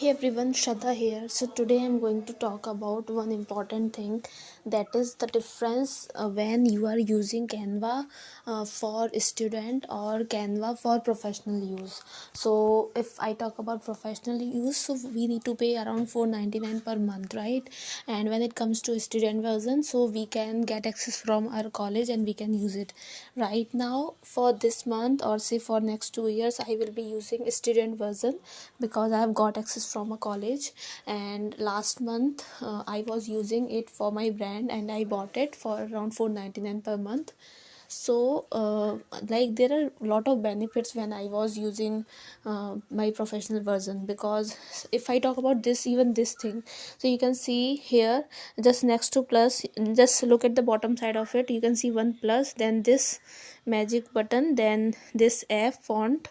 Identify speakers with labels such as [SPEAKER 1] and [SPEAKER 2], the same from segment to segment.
[SPEAKER 1] Hey everyone, Shraddha here. So today I'm going to talk about one important thing, that is the difference when you are using Canva for student or Canva for professional use. So if I talk about professional use, so we need to pay around 4.99 per month, right? And when it comes to student version, so we can get access from our college and we can use it. Right now for this month, or say for next 2 years, I will be using student version because I have got access from a college. And last month I was using it for my brand and I bought it for around 4.99 per month. So like there are a lot of benefits when I was using my professional version, because if I talk about this, even this thing, so you can see here, just next to plus, just look at the bottom side of it, you can see one plus, then this magic button, then this F font,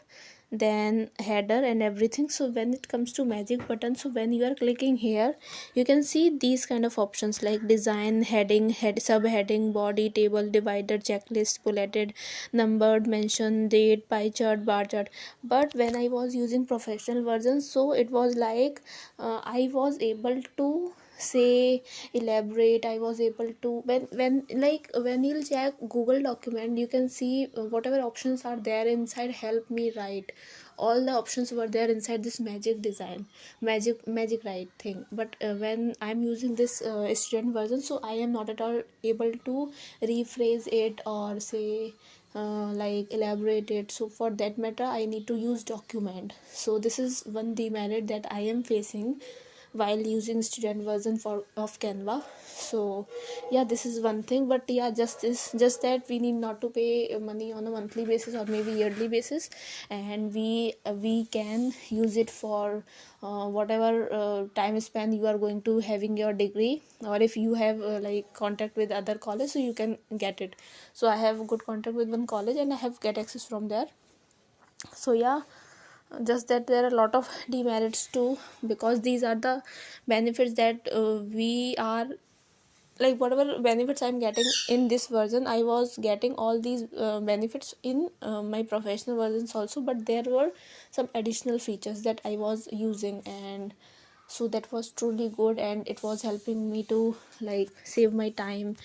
[SPEAKER 1] then header and everything. So when it comes to magic button, so when you are clicking here, you can see these kind of options like design, heading, head, subheading, body, table, divider, checklist, bulleted, numbered, mention, date, pie chart, bar chart. But when I was using professional version, so it was like I was able to say elaborate. I was able to, when like when you'll check Google document, you can see whatever options are there inside help me write, all the options were there inside this magic design, magic write thing. But when I'm using this student version, so I am not at all able to rephrase it or say like elaborate it. So for that matter I need to use document. So this is one demerit that I am facing while using student version for of Canva. So yeah, this is one thing. But yeah, just that we need not to pay money on a monthly basis or maybe yearly basis, and we can use it for whatever time span you are going to having your degree, or if you have like contact with other college, so you can get it. So I have good contact with one college and I have get access from there. So yeah, just that there are a lot of demerits too, because these are the benefits that we are, like whatever benefits I'm getting in this version, I was getting all these benefits in my professional versions also. But there were some additional features that I was using, and so that was truly good and it was helping me to like save my time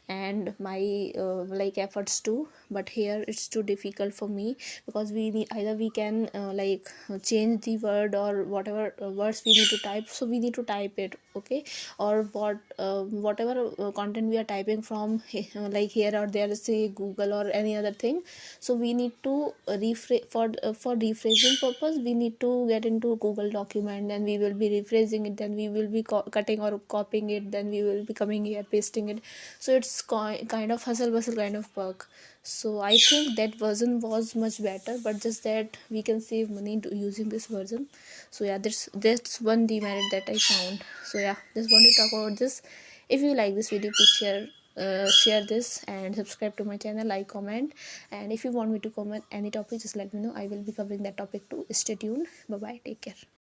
[SPEAKER 1] and my like efforts too. But here it's too difficult for me, because we need, either we can like change the word or whatever words we need to type, so we need to type it, okay? Or whatever content we are typing from like here or there, say Google or any other thing, so we need to rephrase for rephrasing purpose, we need to get into Google document, then we will be rephrasing it, then we will be cutting or copying it, then we will be coming here pasting it. So it's kind of hustle bustle kind of work. So I think that version was much better, but just that we can save money using this version. So yeah, that's one demerit that I found. So yeah, just want to talk about this. If you like this video, please share this and subscribe to my channel, like, comment. And if you want me to comment any topic, just let me know, I will be covering that topic too. Stay tuned. Bye bye, take care.